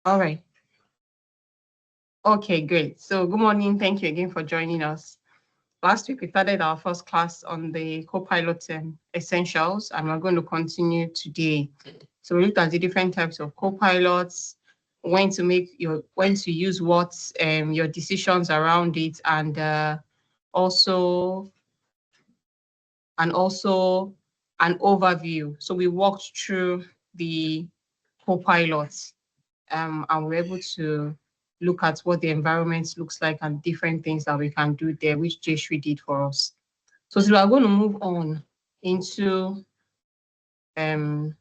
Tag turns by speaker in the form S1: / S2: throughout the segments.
S1: All right. Okay, great. So good morning. Thank you again for joining us. Last week, we started our first class on the Copilot Essentials, and we're going to continue today. So we looked at the different types of copilots, when to use what, your decisions around it, and also also an overview. So we walked through the copilots, and we're able to look at what the environment looks like and different things that we can do there, which Jeshri did for us. So we are going to move on into um,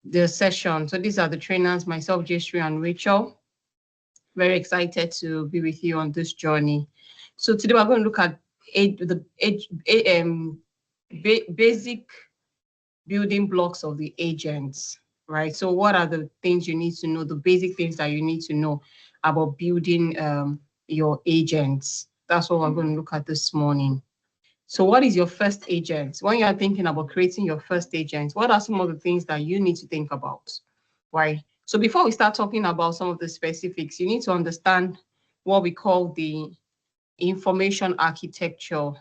S1: the session. So these are the trainers, myself, Jeshri, and Rachel. Very excited to be with you on this journey. So today we're going to look at basic building blocks of the agents, right? So what are the things you need to know, the basic things that you need to know about building your agents? That's what we're going to look at this morning. So what is your first agent? When you are thinking about creating your first agent, what are some of the things that you need to think about? Right? So before we start talking about some of the specifics, you need to understand what we call the information architecture.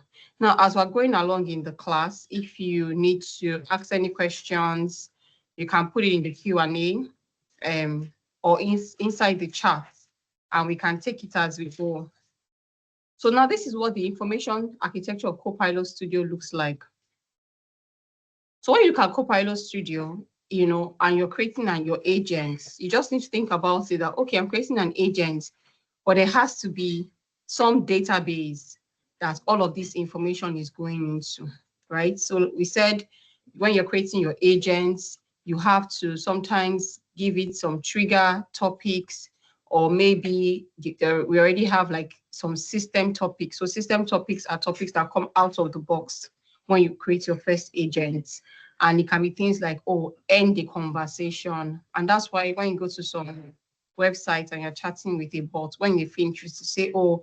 S1: Now, as we're going along in the class, if you need to ask any questions, you can put it in the Q&A or inside the chat, and we can take it as we go. So now this is what the information architecture of Copilot Studio looks like. So when you look at Copilot Studio, and you're creating your agents, you just need to think about it that, okay, I'm creating an agent, but there has to be some database that all of this information is going into, right? So we said when you're creating your agents, you have to sometimes give it some trigger topics, or maybe we already have like some system topics. So system topics are topics that come out of the box when you create your first agent. And it can be things like, oh, end the conversation. And that's why when you go to some website and you're chatting with a bot, when they finish, to say, oh,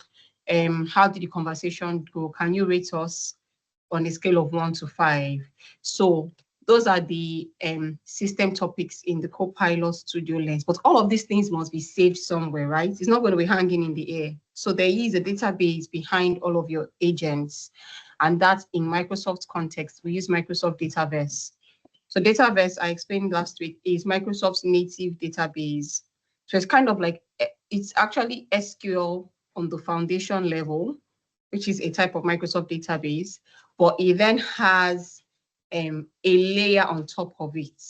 S1: how did the conversation go? Can you rate us on a scale of 1 to 5? So those are the system topics in the Copilot Studio Lens. But all of these things must be saved somewhere, right? It's not going to be hanging in the air. So there is a database behind all of your agents. And that's in Microsoft context. We use Microsoft Dataverse. So Dataverse, I explained last week, is Microsoft's native database. So it's kind of like, it's actually SQL on the foundation level, which is a type of Microsoft database, but it then has a layer on top of it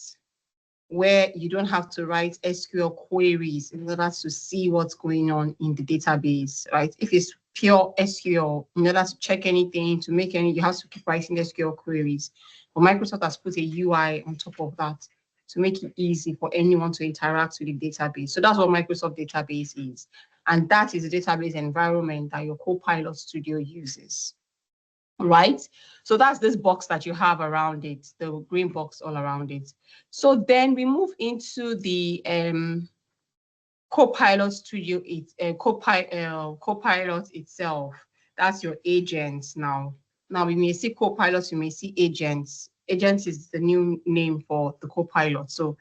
S1: where you don't have to write SQL queries in order to see what's going on in the database, right? If it's pure SQL, in order to check anything, to make any, you have to keep writing SQL queries. But Microsoft has put a UI on top of that to make it easy for anyone to interact with the database. So that's what Microsoft database is. And that is the database environment that your Copilot Studio uses, right? So that's this box that you have around it, the green box all around it. So then we move into the Copilot Studio, Copilot itself. That's your agents now. Now we may see Copilot, you may see agents. Agents is the new name for the Copilot. So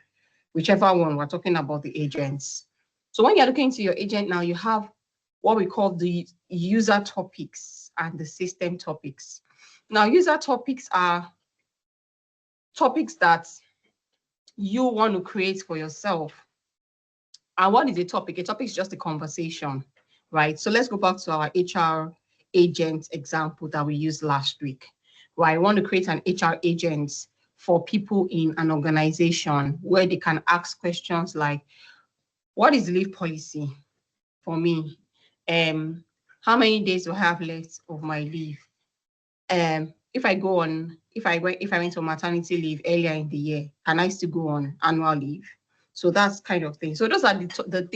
S1: whichever one, we're talking about the agents. So when you're looking into your agent now, you have what we call the user topics and the system topics. Now, user topics are topics that you want to create for yourself. And what is a topic? A topic is just a conversation, right? So let's go back to our HR agent example that we used last week, where I want to create an HR agent for people in an organization where they can ask questions like, what is the leave policy for me? How many days do I have left of my leave? If I went on maternity leave earlier in the year, can I still go on annual leave? So that's kind of thing. So those are the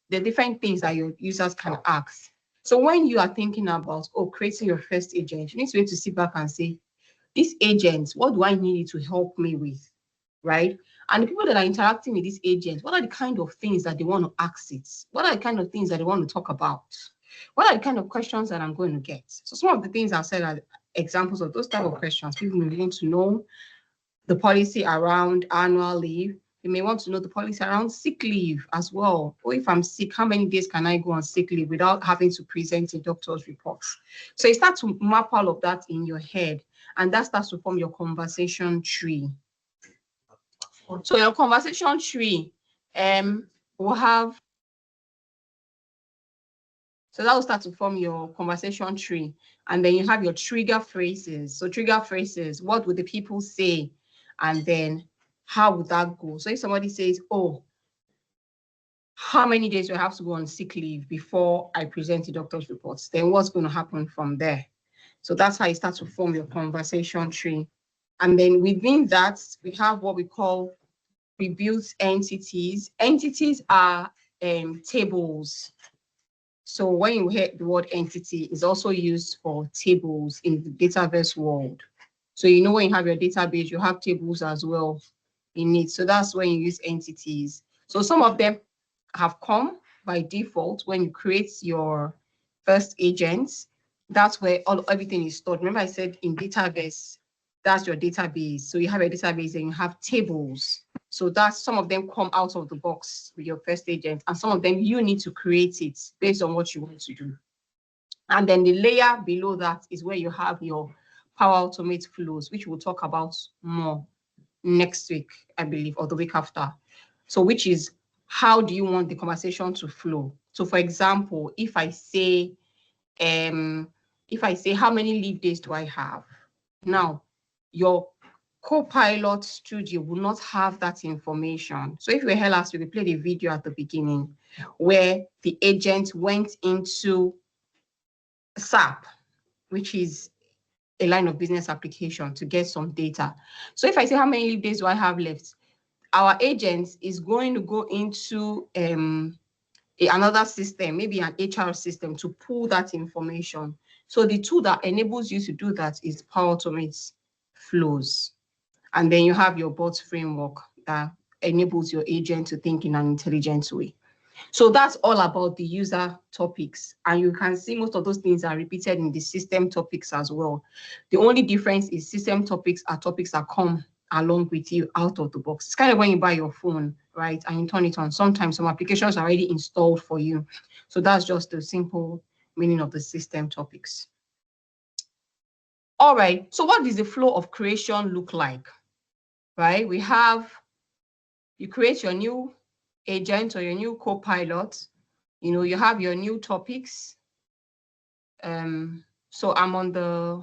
S1: different things that your users can ask. So when you are thinking about creating your first agent, you need to be able to sit back and say, this agent, what do I need to help me with? Right? And the people that are interacting with this agent, what are the kind of things that they want to ask it? What are the kind of things that they want to talk about? What are the kind of questions that I'm going to get? So some of the things I've said are examples of those type of questions. People may want to know the policy around annual leave. You may want to know the policy around sick leave as well. Or if I'm sick, how many days can I go on sick leave without having to present a doctor's report? So you start to map all of that in your head, and that starts to form your conversation tree. So your conversation tree will have, so that will start to form your conversation tree. And then you have your trigger phrases. So trigger phrases, what would the people say? And then how would that go? So if somebody says, oh, how many days do I have to go on sick leave before I present the doctor's reports? Then what's going to happen from there? So that's how you start to form your conversation tree. And then within that, we have what we call rebuilt entities. Entities are tables. So when you hear the word entity, it's also used for tables in the database world. So you know when you have your database, you have tables as well in it. So that's when you use entities. So some of them have come by default when you create your first agents. That's where everything is stored. Remember I said in database, that's your database. So you have a database and you have tables. So that's, some of them come out of the box with your first agent, and some of them you need to create it based on what you want to do. And then the layer below that is where you have your Power Automate flows, which we'll talk about more next week, I believe, or the week after. So which is, how do you want the conversation to flow? So for example, if I say, how many leave days do I have? Now, your Copilot Studio will not have that information. So if you were here last week, we played a video at the beginning where the agent went into SAP, which is a line of business application, to get some data. So if I say, how many leave days do I have left? Our agent is going to go into another system, maybe an HR system, to pull that information. So the tool that enables you to do that is Power Automate flows. And then you have your bot framework that enables your agent to think in an intelligent way. So that's all about the user topics. And you can see most of those things are repeated in the system topics as well. The only difference is system topics are topics that come along with you out of the box. It's kind of when you buy your phone, right, and you turn it on. Sometimes some applications are already installed for you. So that's just the simple meaning of the system topics. All right, so what does the flow of creation look like? Right, we have, you create your new agent or your new Copilot, you have your new topics. So I'm on the,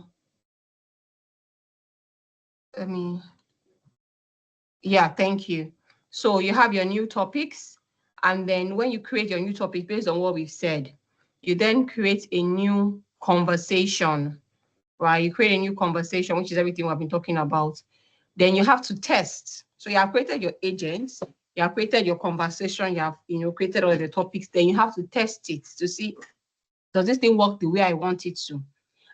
S1: thank you. So you have your new topics, and then when you create your new topic based on what we've said, you then create a new conversation, right? You create a new conversation, which is everything we've been talking about. Then you have to test. So you have created your agents, you have created your conversation, you have created all the topics. Then you have to test it to see, does this thing work the way I want it to?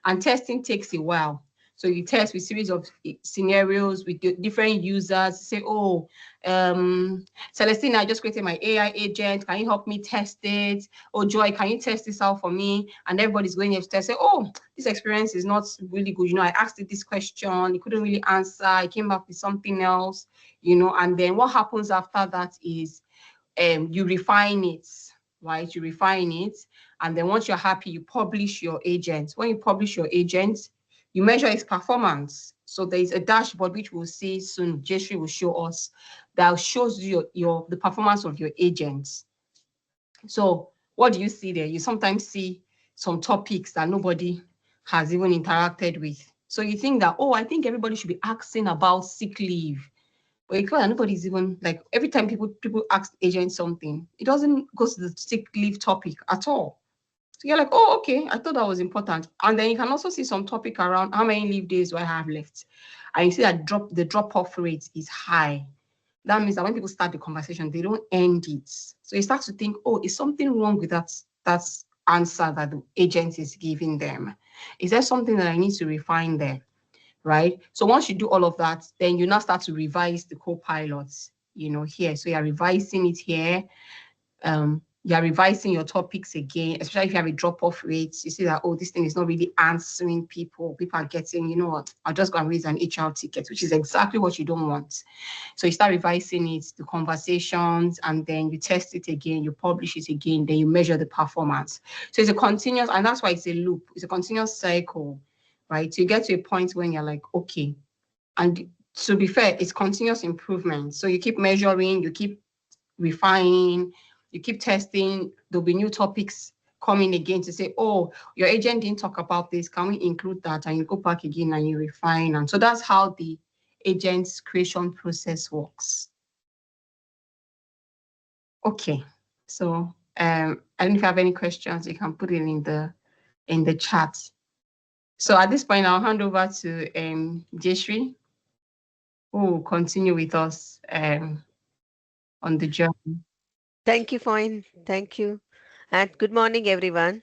S1: And testing takes a while. So you test with series of scenarios with different users. Say, oh, Celestina, I just created my AI agent. Can you help me test it? Oh, Joy, can you test this out for me? And everybody's going to test. Say, oh, this experience is not really good. I asked it this question. It couldn't really answer. I came back with something else, And then what happens after that is you refine it, right? You refine it. And then once you're happy, you publish your agent. When you publish your agent, you measure its performance. So there is a dashboard which we'll see soon. Jayshree will show us, that shows you the performance of your agents. So what do you see there? You sometimes see some topics that nobody has even interacted with. So you think that, oh, I think everybody should be asking about sick leave. But nobody's even, like, every time people ask agents something, it doesn't go to the sick leave topic at all. So you're like, oh, okay, I thought that was important. And then you can also see some topic around how many leave days do I have left. And you see that the drop-off rate is high. That means that when people start the conversation, they don't end it. So you start to think, oh, is something wrong with that answer that the agent is giving them? Is there something that I need to refine there? Right? So once you do all of that, then you now start to revise the Copilot, here. So you're revising it here. you're revising your topics again, especially if you have a drop-off rate, you see that, oh, this thing is not really answering people. People are getting, you know what, I'll just go and raise an HR ticket, which is exactly what you don't want. So you start revising it, the conversations, and then you test it again, you publish it again, then you measure the performance. So it's a continuous, and that's why it's a loop. It's a continuous cycle, right? So you get to a point when you're like, okay, and to be fair, it's continuous improvement. So you keep measuring, you keep refining, you keep testing. There'll be new topics coming again to say, oh, your agent didn't talk about this. Can we include that? And you go back again and you refine. And so that's how the agent's creation process works. Okay. So I don't know if you have any questions, you can put it in the chat. So at this point, I'll hand over to Jeshri, who will continue with us on the journey.
S2: Thank you, Fine. Thank you. And good morning, everyone.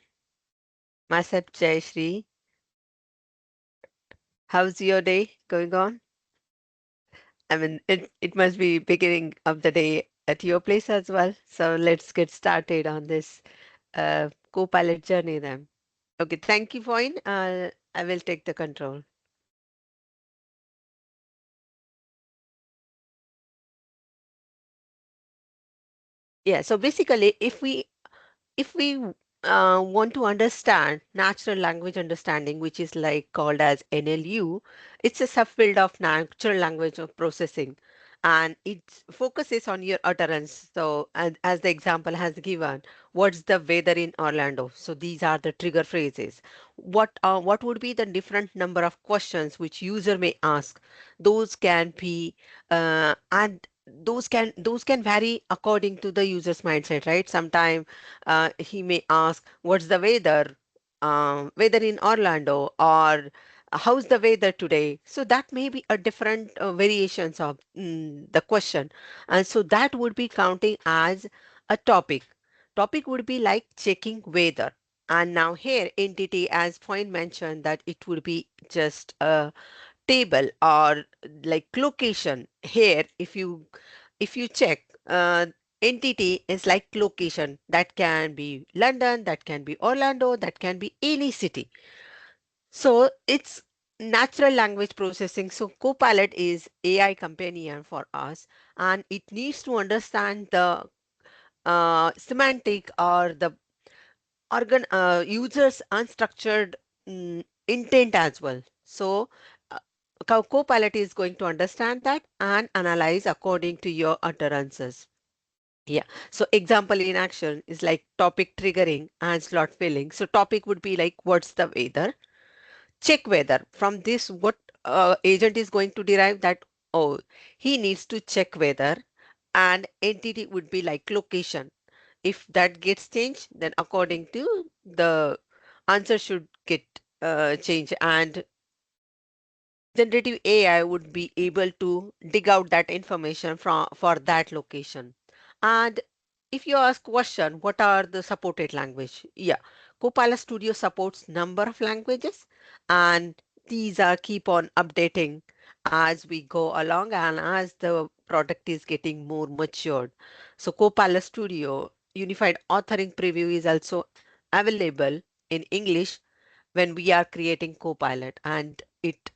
S2: Myself, Jayashree. How's your day going on? I mean, it must be beginning of the day at your place as well. So let's get started on this co-pilot journey then. Okay, thank you, Fine. I will take the control. Yeah, so basically, if we want to understand natural language understanding, which is like called as NLU, it's a subfield of natural language of processing, and it focuses on your utterance. So, as the example has given, what's the weather in Orlando? So these are the trigger phrases. What would be the different number of questions which user may ask? Those can be and those can vary according to the user's mindset, right? Sometime he may ask, "What's the weather? Weather in Orlando?" or "How's the weather today?" So that may be a different variations of the question, and so that would be counting as a topic. Topic would be like checking weather. And now here entity, as point mentioned, that it would be just a table or like location. Here if you check, entity is like location. That can be London, that can be Orlando, that can be any city. So it's natural language processing. So Copilot is AI companion for us, and it needs to understand the semantic or the users unstructured intent as well. So uh, Copilot is going to understand that and analyze according to your utterances. Yeah. So example in action is like topic triggering and slot filling. So topic would be like, what's the weather? Check weather. From this, what agent is going to derive that, oh, he needs to check weather, and entity would be like location. If that gets changed, then according to the answer should get changed, and generative AI would be able to dig out that information from for that location. And if you ask question, what are the supported language? Yeah, Copilot Studio supports number of languages, and these are keep on updating as we go along and as the product is getting more matured. So Copilot Studio Unified Authoring Preview is also available in English when we are creating Copilot, and it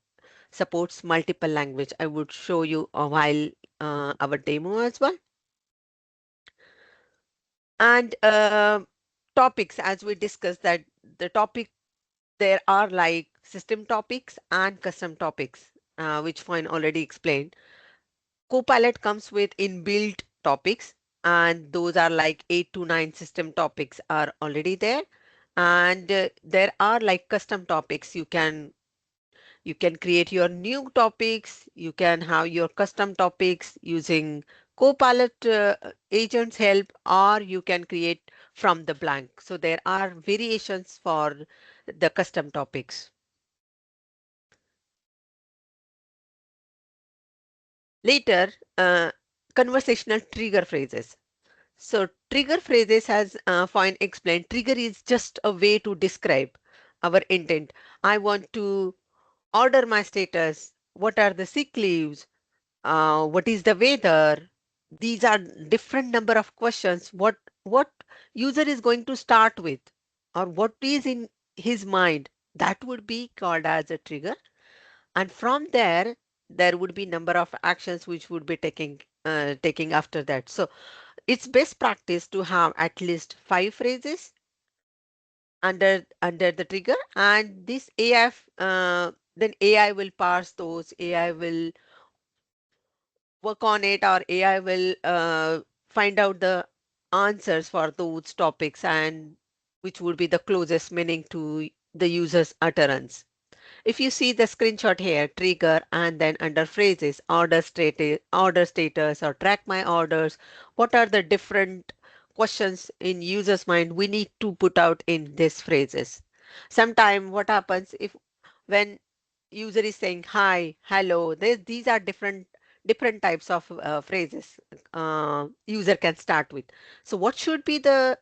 S2: supports multiple language. I would show you a while our demo as well. And topics, as we discussed, that the topic, there are like system topics and custom topics, which Fine already explained. Copilot comes with inbuilt topics, and those are like 8 to 9 system topics are already there. And there are like custom topics. You can create your new topics. You can have your custom topics using Copilot agents help, or you can create from the blank. So there are variations for the custom topics. Later, conversational trigger phrases. So trigger phrases, as Fine explained, trigger is just a way to describe our intent. I want to order my status. What are the sick leaves? What is the weather? These are different number of questions. What what user is going to start with, or what is in his mind, that would be called as a trigger. And from there, there would be number of actions which would be taking after that. So it's best practice to have at least 5 phrases under the trigger, and this AI then AI will parse those, AI will work on it, or AI will find out the answers for those topics, and which would be the closest meaning to the user's utterance. If you see the screenshot here, trigger, and then under phrases, order status, or track my orders, what are the different questions in user's mind we need to put out in these phrases? Sometime what happens if when user is saying hi, hello, these are different types of phrases user can start with. So what should be the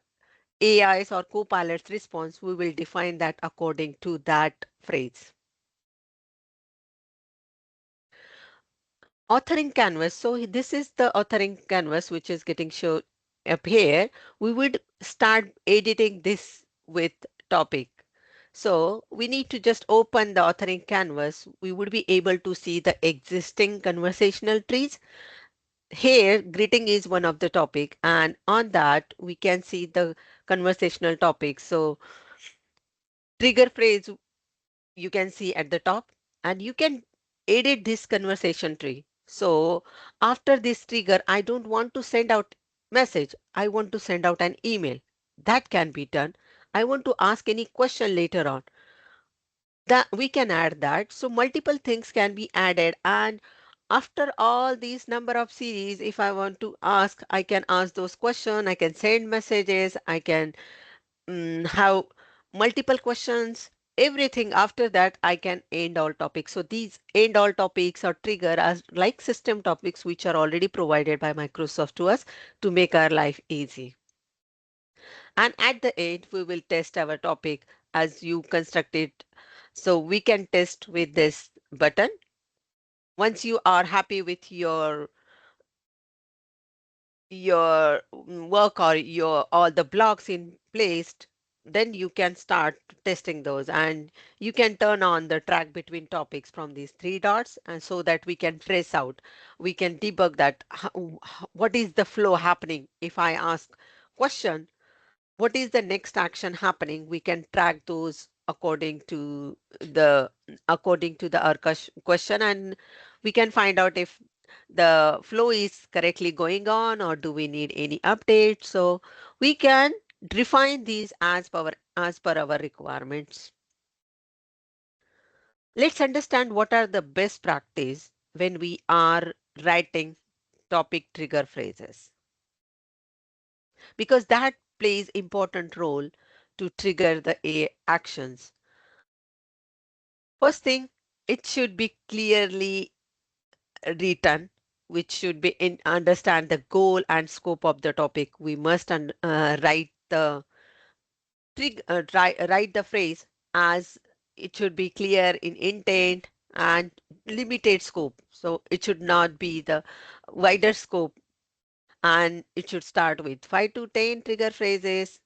S2: AI's or Copilot's response? We will define that according to that phrase. Authoring canvas. So this is the authoring canvas which is getting shown up here. We would start editing this with topic. So we need to just open the authoring canvas. We would be able to see the existing conversational trees. Here, greeting is one of the topic, and on that we can see the conversational topics. So trigger phrase you can see at the top, and you can edit this conversation tree. So after this trigger, I don't want to send out message. I want to send out an email. That can be done. I want to ask any question later on. That we can add that. So multiple things can be added. And after all these number of series, if I want to ask, I can ask those questions. I can send messages. I can have multiple questions, everything. After that, I can end all topics. So these end all topics or trigger as like system topics which are already provided by Microsoft to us to make our life easy. And at the end we will test our topic as you construct it. So we can test with this button. Once you are happy with your work or your all the blocks in place, then you can start testing those, and you can turn on the track between topics from these 3 dots, and so that we can trace out, we can debug that what is the flow happening. If I ask question, what is the next action happening, we can track those the according to the our question, and we can find out if the flow is correctly going on or do we need any update. So we can refine these as per our requirements. Let's understand what are the best practice when we are writing topic trigger phrases, because that plays important role to trigger the A actions. First thing, it should be clearly written, which should be in understand the goal and scope of the topic. We must write the phrase as it should be clear in intent and limited scope. So it should not be the wider scope, and it should start with 5 to 10 trigger phrases.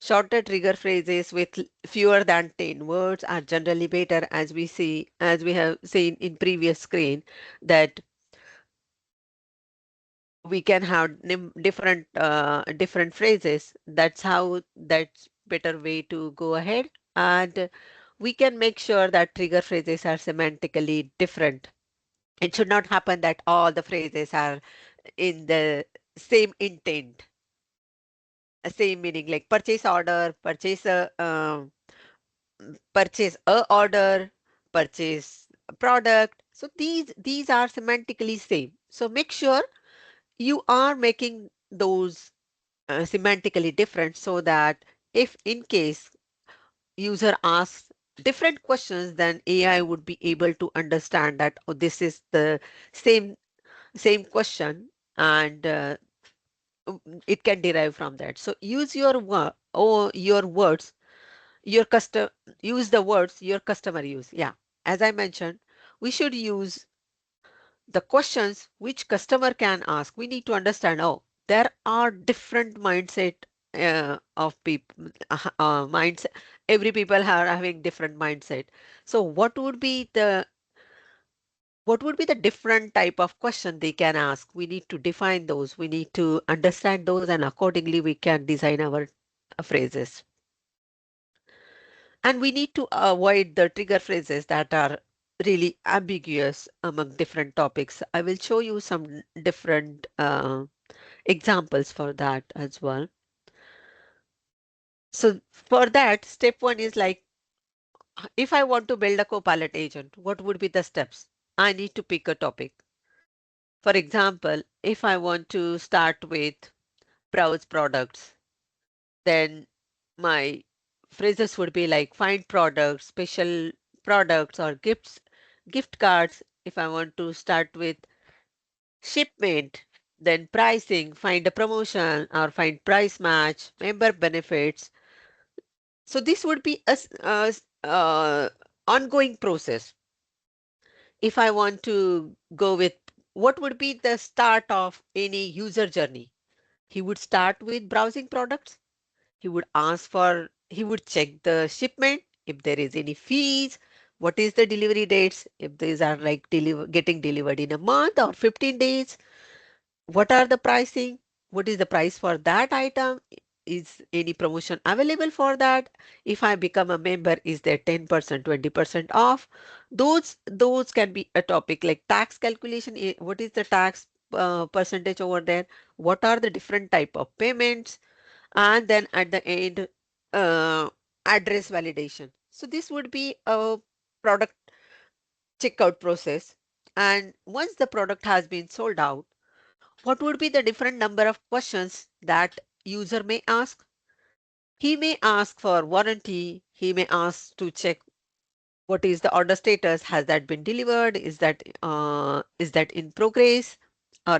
S2: Shorter trigger phrases with fewer than 10 words are generally better, as we have seen in previous screen, that we can have different phrases. That's better way to go ahead. And we can make sure that trigger phrases are semantically different. It should not happen that all the phrases are in the same intent, same meaning, like purchase a order, purchase a product. So these are semantically same. So make sure you are making those semantically different, so that if in case user asks different questions, then AI would be able to understand that, oh, this is the same same question, and it can derive from that. So use your word or your words, your custom use the words your customer use. Yeah, as I mentioned, we should use the questions which customer can ask. We need to understand, oh, there are different mindset of people mindset. Every people are having different mindset. So what would be the different type of question they can ask? We need to define those. We need to understand those, and accordingly we can design our phrases. And we need to avoid the trigger phrases that are really ambiguous among different topics. I will show you some different examples for that as well. So for that, step one is like, if I want to build a Copilot agent, what would be the steps? I need to pick a topic. For example, if I want to start with browse products, then my phrases would be like find products, special products or gifts, gift cards. If I want to start with shipment, then pricing, find a promotion or find price match, member benefits. So this would be a ongoing process. If I want to go with what would be the start of any user journey, he would start with browsing products. He would check the shipment, if there is any fees, what is the delivery dates, if these are like getting delivered in a month or 15 days, what are the pricing, what is the price for that item, is any promotion available for that, if I become a member, is there 10%, 20% off? Those can be a topic like tax calculation. What is the tax percentage over there? What are the different type of payments? And then at the end, uh, address validation. So this would be a product checkout process. And once the product has been sold out, what would be the different number of questions that user may ask? He may ask for warranty. He may ask to check what is the order status. Has that been delivered? Is that in progress? Or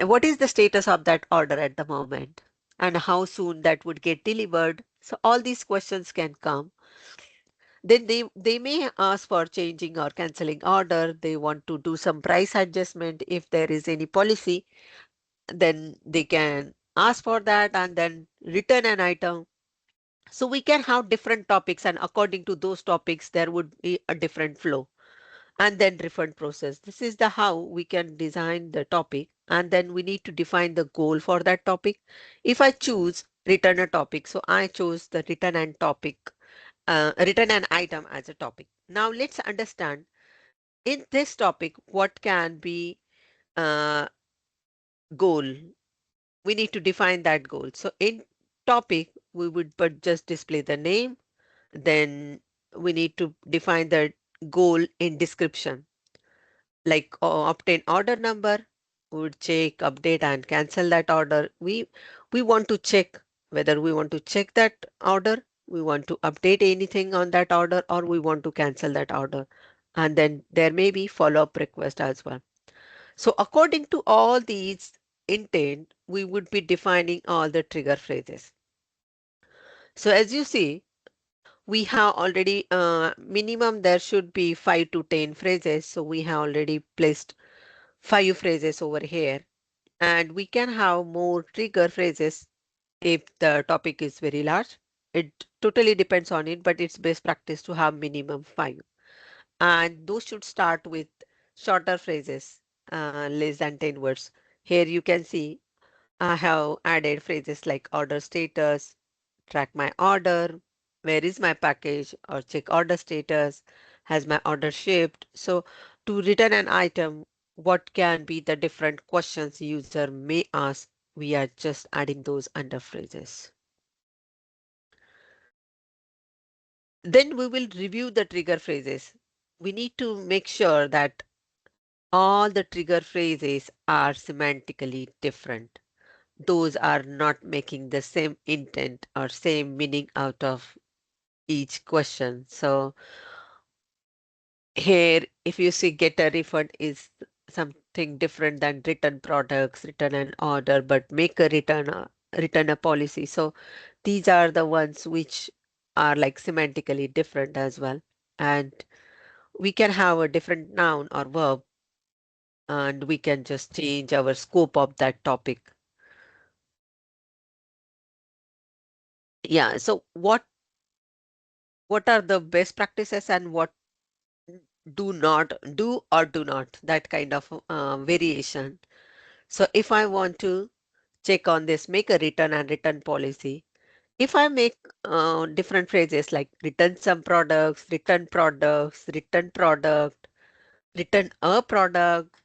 S2: what is the status of that order at the moment? And how soon that would get delivered? So all these questions can come. Then they may ask for changing or canceling order. They want to do some price adjustment if there is any policy, then they can ask for that and then return an item. So we can have different topics, and according to those topics, there would be a different flow and then refund process. This is the how we can design the topic, and then we need to define the goal for that topic. If I choose return a topic, so I chose the return an item as a topic. Now let's understand in this topic what can be uh, goal. We need to define that goal. So in topic, we would but just display the name. Then we need to define the goal in description, like obtain order number. We would check, update, and cancel that order. We want to check whether we want to check that order, we want to update anything on that order, or we want to cancel that order. And then there may be follow-up request as well. So according to all these intent, we would be defining all the trigger phrases. So as you see, we have already minimum there should be 5 to 10 phrases. So we have already placed 5 phrases over here, and we can have more trigger phrases if the topic is very large. It totally depends on it, but it's best practice to have minimum 5. And those should start with shorter phrases, less than 10 words. Here you can see I have added phrases like order status, track my order, where is my package, or check order status, has my order shipped. So to return an item, what can be the different questions user may ask? We are just adding those under phrases. Then we will review the trigger phrases. We need to make sure that all the trigger phrases are semantically different. Those are not making the same intent or same meaning out of each question. So here, if you see get a refund is something different than return products, return an order, but make a return a policy. So these are the ones which are like semantically different as well. And we can have a different noun or verb, and we can just change our scope of that topic. Yeah, so what are the best practices and what do not do or do not, that kind of variation. So if I want to check on this, make a return and return policy. If I make different phrases like return some products, return product, return a product,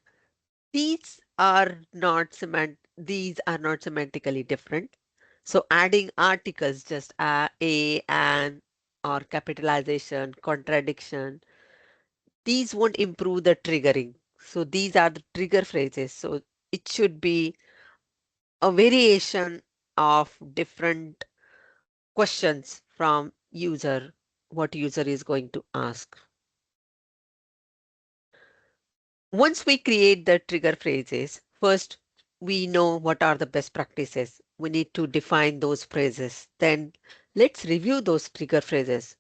S2: these are not semantically different. So adding articles, just a, an, or capitalization, contradiction, these won't improve the triggering. So these are the trigger phrases. So it should be a variation of different questions from user, what user is going to ask. Once we create the trigger phrases, first we know what are the best practices. We need to define those phrases. Then let's review those trigger phrases.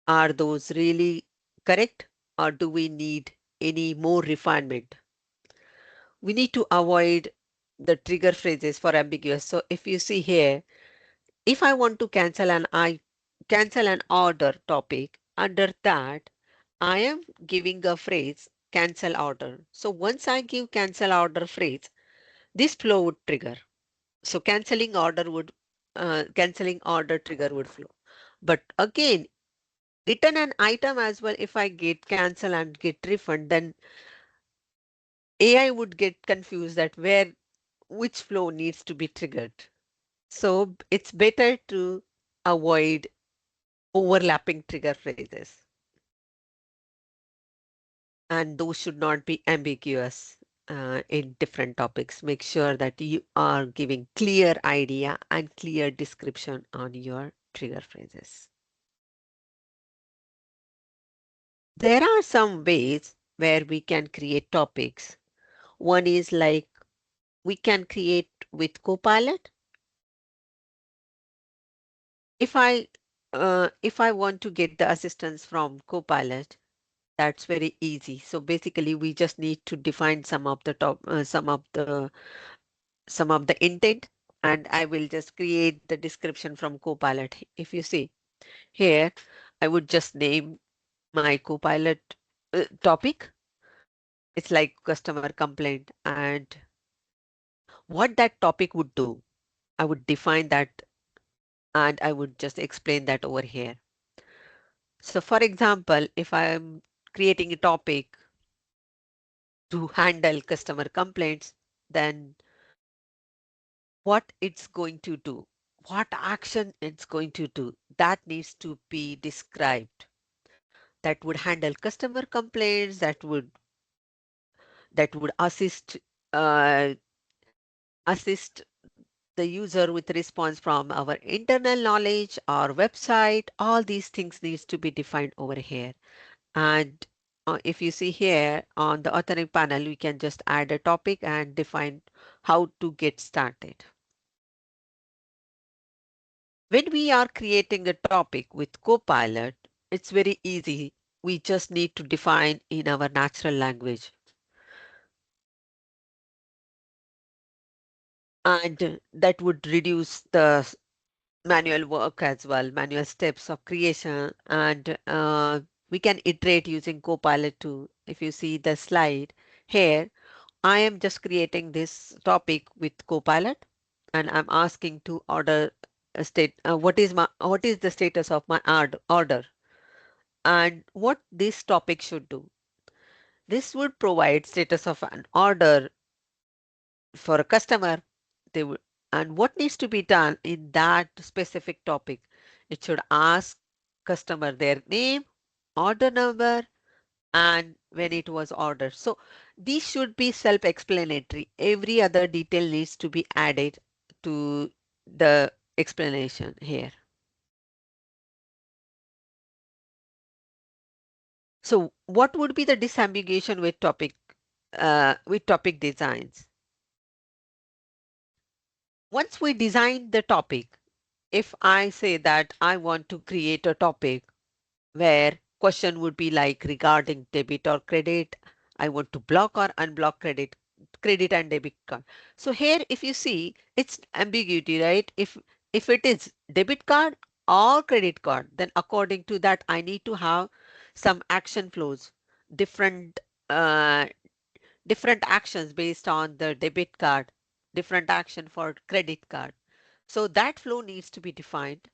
S2: Are those really correct or do we need any more refinement? We need to avoid the trigger phrases for ambiguous. So if you see here, if I want to cancel an order topic, under that I am giving a phrase cancel order. So once I give cancel order phrase, this flow would trigger. So canceling order trigger would flow. But again, return an item as well. If I get cancel and get refund, then AI would get confused that where which flow needs to be triggered. So it's better to avoid overlapping trigger phrases, and those should not be ambiguous in different topics. Make sure that you are giving clear idea and clear description on your trigger phrases. There are some ways where we can create topics. One is like we can create with Copilot. If I want to get the assistance from Copilot, that's very easy. So basically, we just need to define some of the intent, and I will just create the description from Copilot. If you see here, I would just name my Copilot topic. It's like customer complaint, and what that topic would do, I would define that and I would just explain that over here. So for example, if I'm creating a topic to handle customer complaints, then what it's going to do, what action it's going to do, that needs to be described. That would handle customer complaints, that would uh, assist the user with response from our internal knowledge, our website. All these things needs to be defined over here. And if you see here on the authoring panel, we can just add a topic and define how to get started. When we are creating a topic with Copilot, it's very easy. We just need to define in our natural language. And that would reduce the manual work as well, manual steps of creation. And we can iterate using Copilot too. If you see the slide here, I am just creating this topic with Copilot and I'm asking to order a what is the status of my order and what this topic should do. This would provide status of an order for a customer. They would, and what needs to be done in that specific topic. It should ask customer their name, order number, and when it was ordered. So these should be self-explanatory. Every other detail needs to be added to the explanation here. So what would be the disambiguation with topic designs? Once we design the topic, if I say that I want to create a topic where question would be like regarding debit or credit, I want to block or unblock credit and debit card. So here, if you see, it's ambiguity, right? If If it is debit card or credit card, then according to that, I need to have some action flows, different uh, different actions based on the debit card, different action for credit card. So that flow needs to be defined.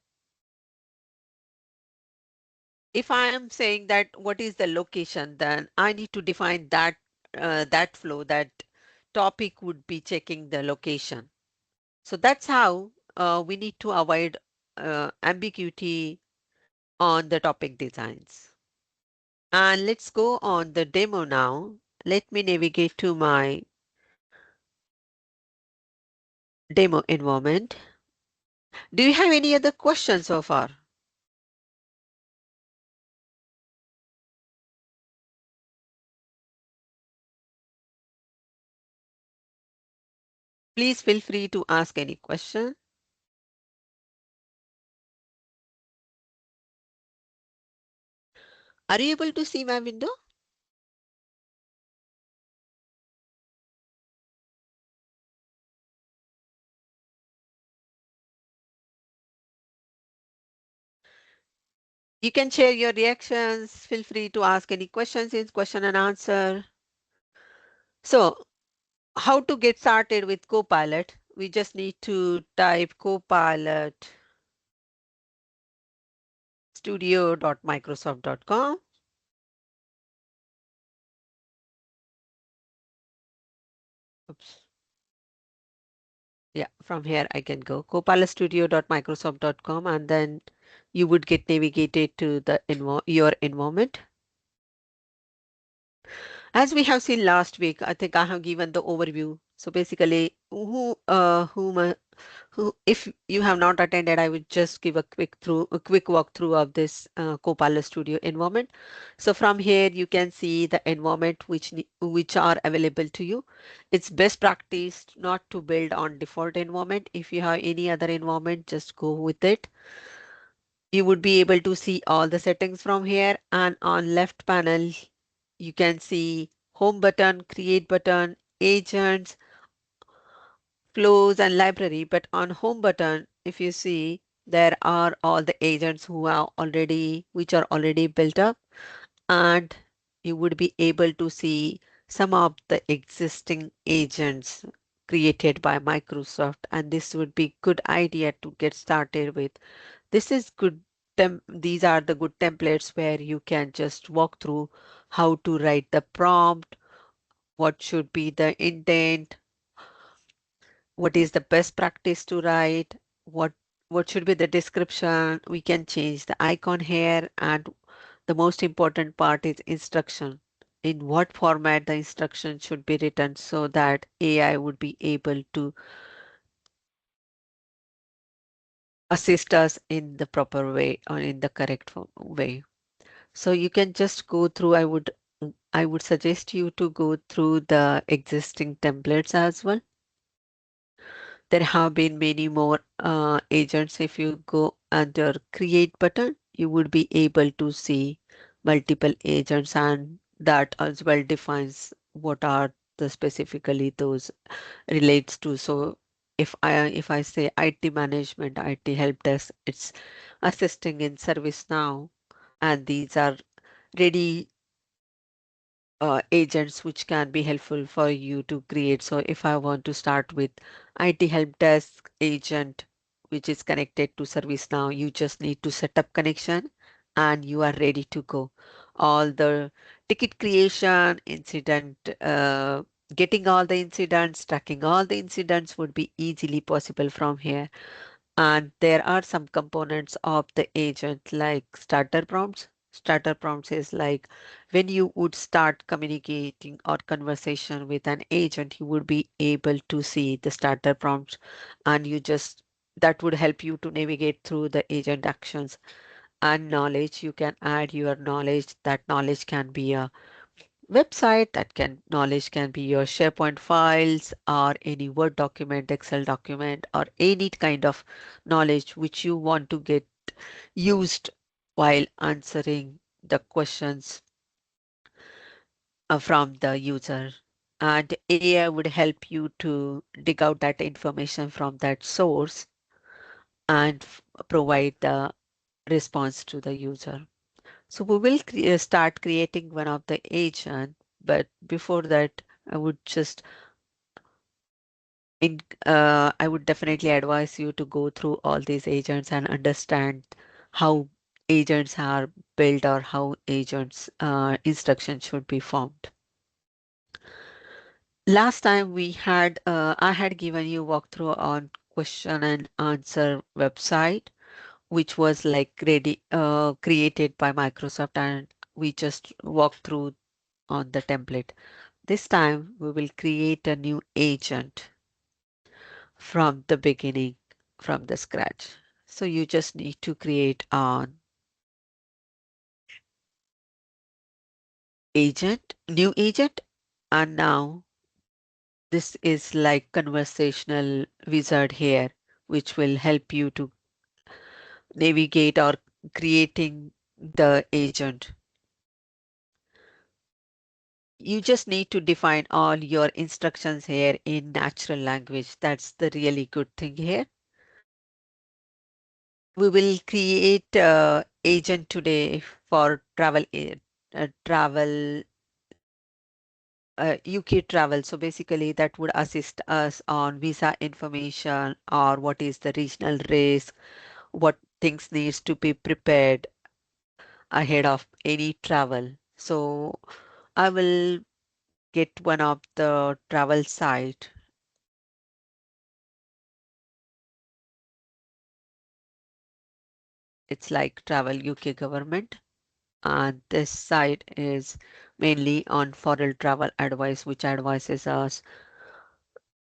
S2: If I am saying that what is the location, then I need to define that flow, that topic would be checking the location. So that's how we need to avoid ambiguity on the topic designs. And let's go on the demo now. Let me navigate to my demo environment. Do you have any other questions so far? Please feel free to ask any question. Are you able to see my window? You can share your reactions. Feel free to ask any questions in question and answer. So, how to get started with Copilot? We just need to type Copilot studio.microsoft.com. Oops. Yeah, from here I can go copilotstudio.microsoft.com, and then you would get navigated to the your environment. As we have seen last week, I think I have given the overview. So basically, if you have not attended, I would just give a quick walkthrough of this Copilot Studio environment. So from here, you can see the environment which are available to you. It's best practice not to build on default environment. If you have any other environment, just go with it. You would be able to see all the settings from here, and on left panel you can see home button, create button, agents, flows and library. But on home button, if you see, there are all the agents which are already built up, and you would be able to see some of the existing agents created by Microsoft, and this would be good idea to get started with. This is good. These are the good templates where you can just walk through how to write the prompt, what should be the intent, what is the best practice to write, what what should be the description. We can change the icon here, and the most important part is instruction. In what format the instruction should be written so that AI would be able to assist us in the proper way or in the correct way. So you can just go through. I would suggest you to go through the existing templates as well. There have been many more agents. If you go under create button, you would be able to see multiple agents, and that as well defines what are the specifically those relates to. So if I say IT management, IT help desk, it's assisting in service now, and these are ready agents which can be helpful for you to create. So if I want to start with IT help desk agent, which is connected to ServiceNow, you just need to set up connection and you are ready to go. All the ticket creation, getting all the incidents, tracking all the incidents would be easily possible from here. And there are some components of the agent like starter prompts. Starter prompts is like when you would start communicating or conversation with an agent, you would be able to see the starter prompts, and that would help you to navigate through the agent actions. And knowledge, you can add your knowledge. That knowledge can be a website, that can knowledge can be your SharePoint files or any Word document, Excel document, or any kind of knowledge which you want to get used while answering the questions from the user. And AI would help you to dig out that information from that source and provide the response to the user. So we will start creating one of the agent, but before that, I would just I would definitely advise you to go through all these agents and understand how agents are built or how agents instructions should be formed. Last time we had I had given you walkthrough on question and answer website, which was like ready created by Microsoft, and we just walked through on the template. This time we will create a new agent from the beginning, from the scratch. So you just need to create an agent, new agent, and now this is like conversational wizard here, which will help you to navigate or creating the agent. You just need to define all your instructions here in natural language. That's the really good thing here. We will create agent today for travel UK travel. So basically that would assist us on visa information or what is the regional risk, what things needs to be prepared ahead of any travel. So I will get one of the travel site. It's like Travel UK government. And this site is mainly on foreign travel advice, which advises us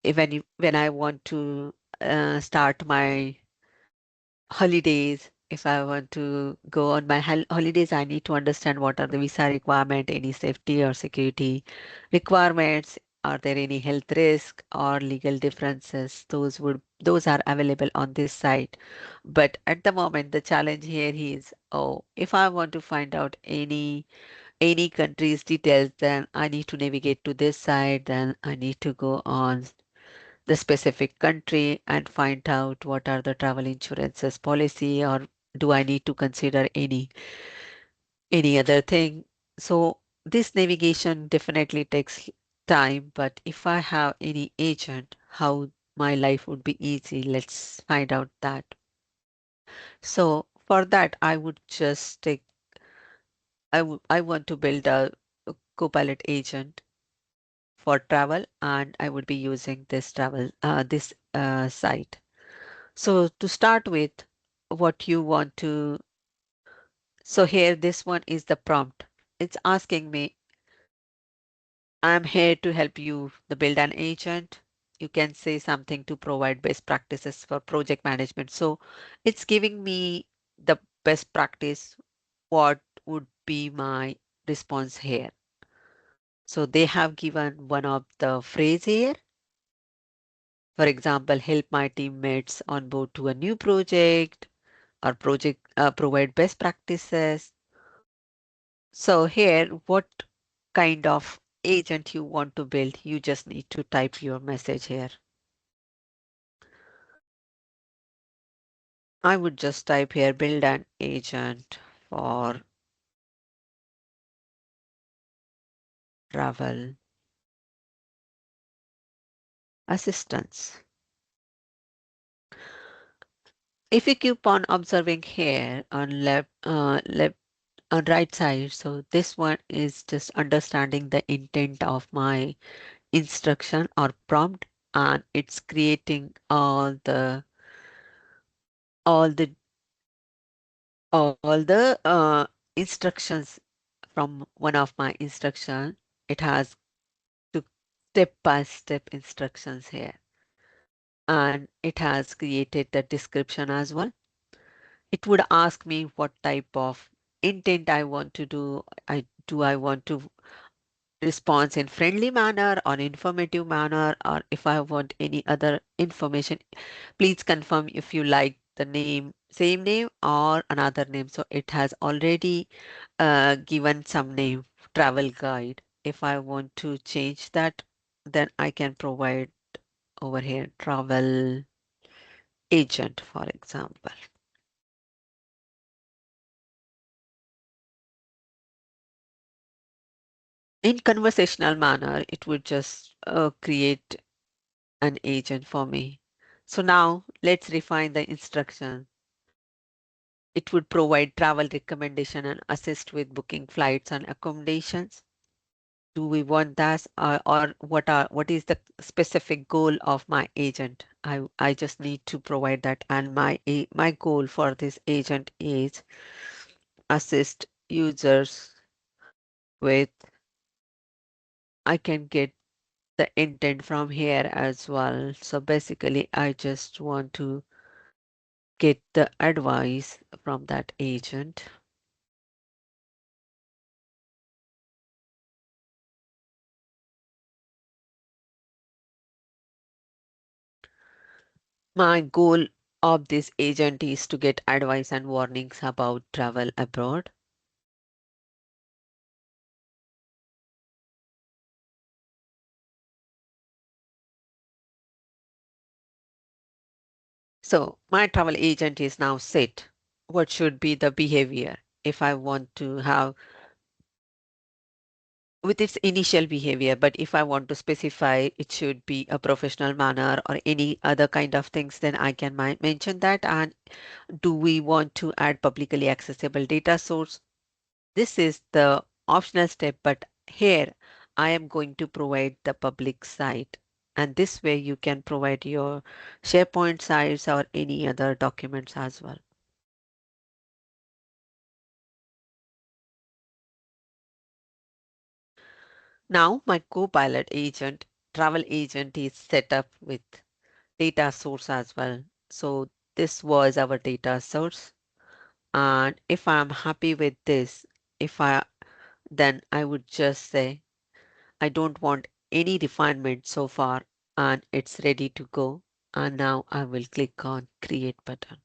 S2: when I want to start my holidays. If I want to go on my holidays, I need to understand what are the visa requirement, any safety or security requirements. Are there any health risk or legal differences? Those are available on this site. But at the moment, the challenge here is, oh, if I want to find out any country's details, then I need to navigate to this site, then I need to go on the specific country and find out what are the travel insurances policy, or do I need to consider any other thing. So this navigation definitely takes time, but if I have any agent, how my life would be easy. Let's find out that. So for that, I would just take, I want to build a Copilot agent for travel, and I would be using this site. So to start with, what you want to, so here this one is the prompt. It's asking me, I'm here to help you the build an agent. You can say something to provide best practices for project management. So it's giving me the best practice. What would be my response here? So they have given one of the phrase here. For example, help my teammates on board to a new project, or project provide best practices. So here, what kind of agent you want to build, you just need to type your message here. I would just type here, build an agent for travel assistance. If you keep on observing here on left on right side, so this one is just understanding the intent of my instruction or prompt, and it's creating all the instructions from one of my instruction. It has to step-by-step instructions here, and it has created the description as well. It would ask me what type of intent I want to do. I want to response in friendly manner or informative manner, or if I want any other information, please confirm if you like the name, same name or another name. So it has already given some name, travel guide. If I want to change that, then I can provide over here travel agent, for example. In conversational manner, it would just create an agent for me. So now let's refine the instruction. It would provide travel recommendation and assist with booking flights and accommodations. Do we want that, or what is the specific goal of my agent? I just need to provide that, and my goal for this agent is assist users with, I can get the intent from here as well. So basically I just want to get the advice from that agent. My goal of this agent is to get advice and warnings about travel abroad. So my travel agent is now set. What should be the behavior if I want to have with its initial behavior, but if I want to specify it should be a professional manner or any other kind of things, then I can mention that. And do we want to add publicly accessible data source? This is the optional step, but here I am going to provide the public site. And this way you can provide your SharePoint sites or any other documents as well. Now my Copilot agent, travel agent is set up with data source as well. So this was our data source. And if I'm happy with this, if I then I would just say I don't want any refinement so far and it's ready to go. And now I will click on create button.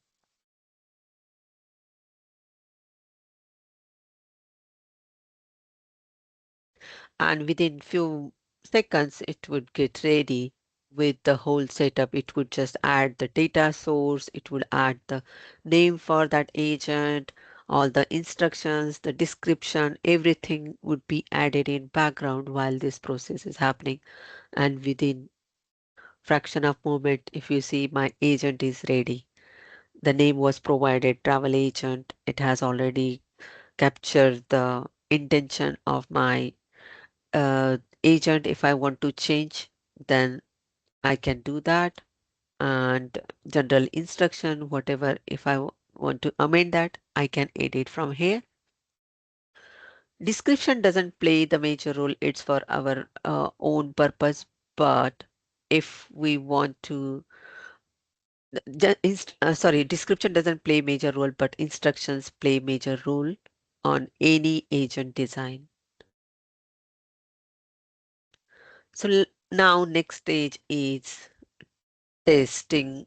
S2: And within few seconds it would get ready with the whole setup. It would just add the data source, it would add the name for that agent, all the instructions, the description, everything would be added in background while this process is happening. And within fraction of moment, if you see, my agent is ready. The name was provided, travel agent. It has already captured the intention of my agent. If I want to change, then I can do that. And general instruction, whatever, if I want to amend that, I can edit from here. Description doesn't play the major role. It's for our own purpose. But if we want to, sorry, description doesn't play major role, but instructions play major role on any agent design. So now next stage is testing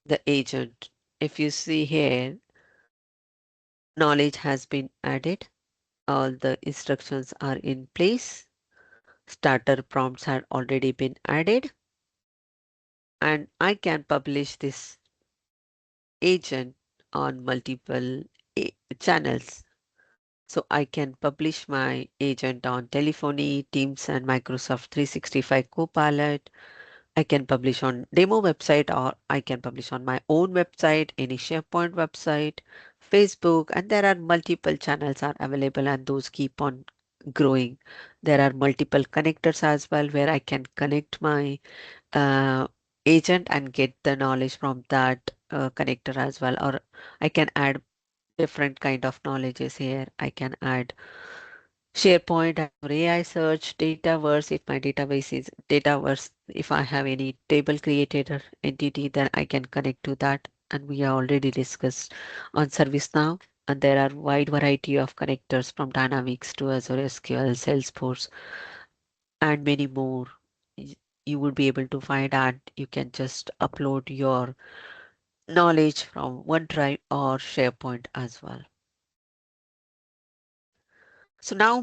S2: the agent. If you see here, knowledge has been added. All the instructions are in place. Starter prompts had already been added. And I can publish this agent on multiple channels. So I can publish my agent on telephony, Teams, and Microsoft 365 Copilot. I can publish on demo website, or I can publish on my own website, any SharePoint website, Facebook, and there are multiple channels are available and those keep on growing. There are multiple connectors as well where I can connect my uh, agent and get the knowledge from that connector as well. Or I can add different kind of knowledges here. I can add SharePoint or AI search, Dataverse, if my database is Dataverse, if I have any table created or entity, then I can connect to that. And we are already discussed on ServiceNow. And there are wide variety of connectors from Dynamics to Azure SQL, Salesforce, and many more. You would be able to find, and you can just upload your knowledge from OneDrive or SharePoint as well. So now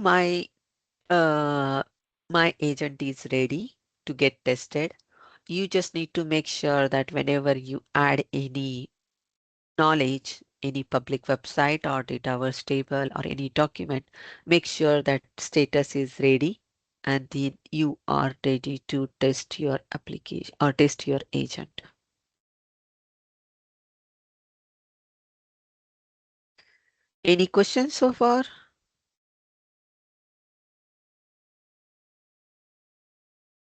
S2: uh, my agent is ready to get tested. You just need to make sure that whenever you add any knowledge, any public website or dataverse table or any document, make sure that status is ready and then you are ready to test your application or test your agent. Any questions so far?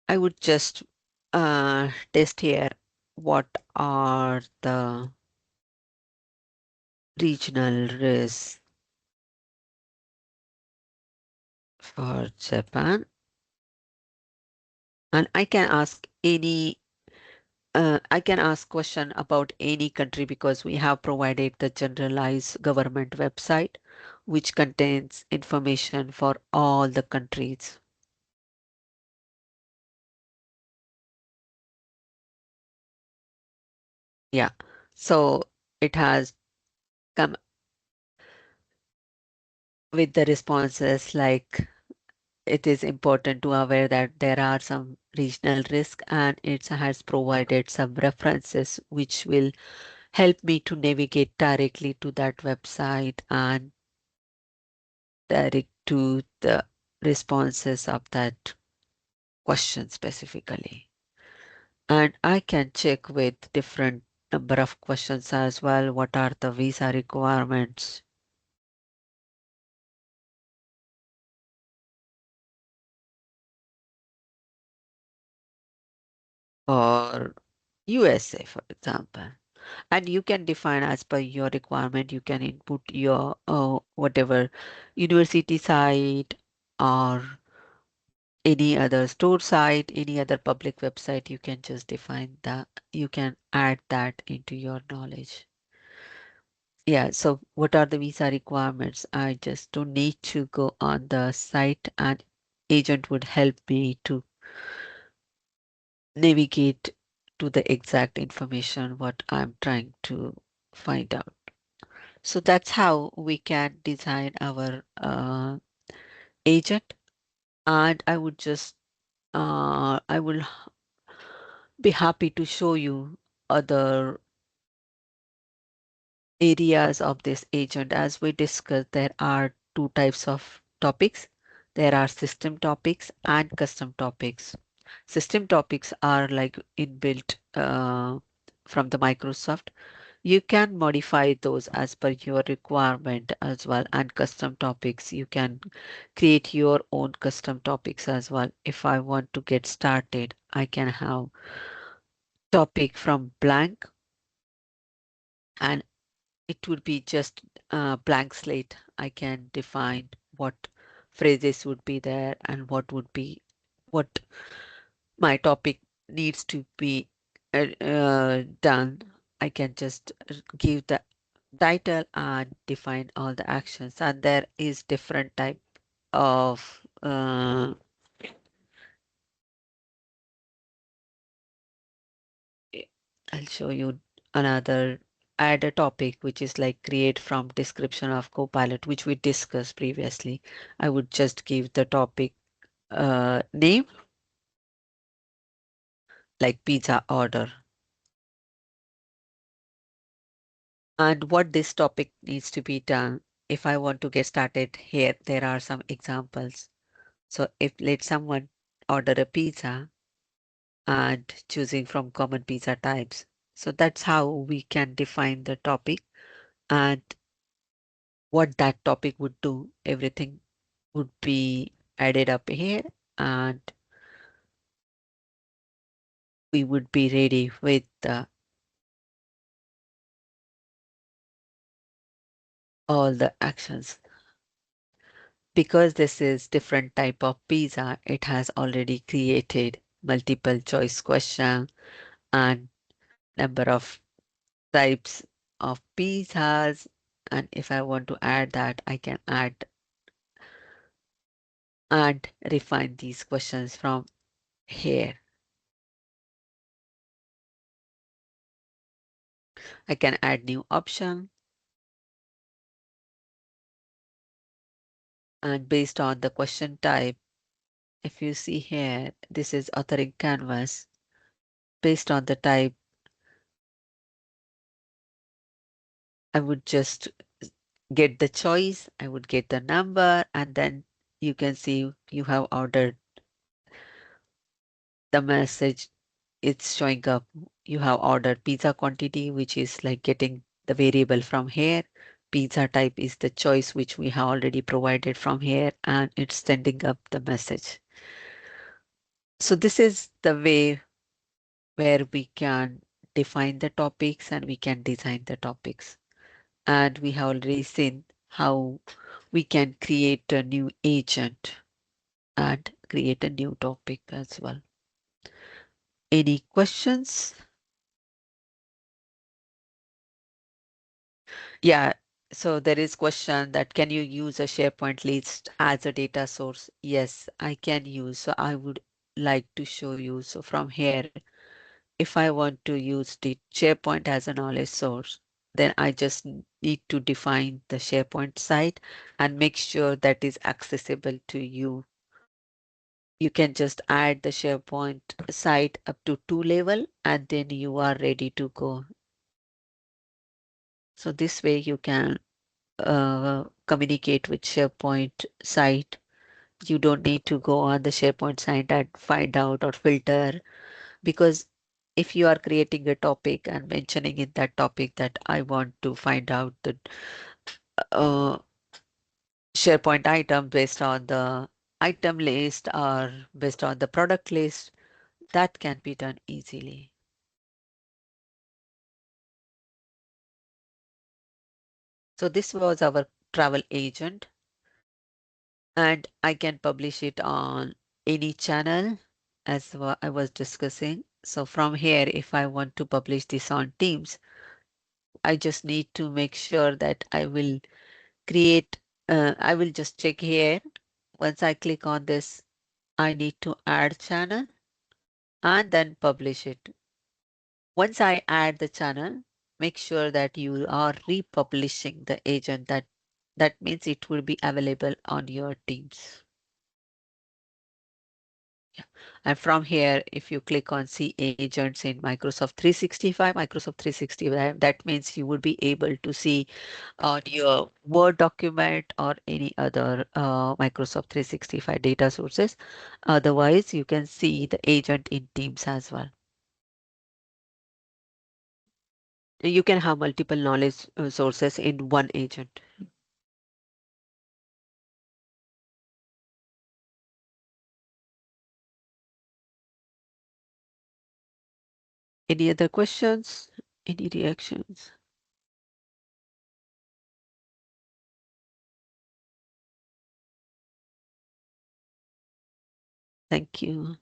S2: I would just test here what are the regional risks for Japan. And I can ask question about any country because we have provided the generalized government website which contains information for all the countries. Yeah. So it has come with the responses like it is important to aware that there are some regional risk and it has provided some references which will help me to navigate directly to that website and direct to the responses of that question specifically. And I can check with different number of questions as well. What are the visa requirements for USA, for example? And you can define as per your requirement. You can input your whatever university site or any other store site, any other public website. You can just define that. You can add that into your knowledge. Yeah, so what are the visa requirements? I just don't need to go on the site and agent would help me to navigate to the exact information what I'm trying to find out. So that's how we can design our agent. And I will be happy to show you other areas of this agent. As we discussed, there are two types of topics. There are system topics and custom topics. System topics are like inbuilt from the Microsoft. You can modify those as per your requirement as well. And custom topics, you can create your own custom topics as well. If I want to get started, I can have topic from blank and it would be just a blank slate. I can define what phrases would be there and what my topic needs to be done. I can just give the title and define all the actions. And there is different type of I'll show you another add a topic which is like create from description of Copilot, which we discussed previously. I would just give the topic name like pizza order and what this topic needs to be done. If I want to get started here, there are some examples. So if let someone order a pizza and choosing from common pizza types. So that's how we can define the topic and what that topic would do. Everything would be added up here and we would be ready with all the actions. Because this is different type of pizza, it has already created multiple choice question and number of types of pizzas. And if I want to add that, I can add and refine these questions from here. I can add new option and based on the question type, if you see here, this is authoring canvas. based on the type, I would just get the choice, I would get the number, and then you can see you have ordered the message. It's showing up. You have ordered pizza quantity, which is like getting the variable from here. Pizza type is the choice which we have already provided from here, and it's sending up the message. So this is the way where we can define the topics and we can design the topics. And we have already seen how we can create a new agent and create a new topic as well. Any questions? Yeah, so there is question that can you use a SharePoint list as a data source? Yes, I can use. So I would like to show you. So from here, if I want to use the SharePoint as a knowledge source, then I just need to define the SharePoint site and make sure that is accessible to you. You can just add the SharePoint site up to 2 level and then you are ready to go. So this way you can communicate with SharePoint site. You don't need to go on the SharePoint site and find out or filter, because if you are creating a topic and mentioning in that topic that I want to find out the uh, SharePoint item based on the item list or based on the product list, that can be done easily. So this was our travel agent, and I can publish it on any channel as I was discussing. So from here, if I want to publish this on Teams, I just need to make sure that I will create, I will just check here. Once I click on this, I need to add channel and then publish it. Once I add the channel, make sure that you are republishing the agent. That means it will be available on your Teams. Yeah. And from here, if you click on see agents in Microsoft 365, that means you would be able to see on your Word document or any other Microsoft 365 data sources. Otherwise, you can see the agent in Teams as well. You can have multiple knowledge sources in one agent. Any other questions? Any reactions? Thank you.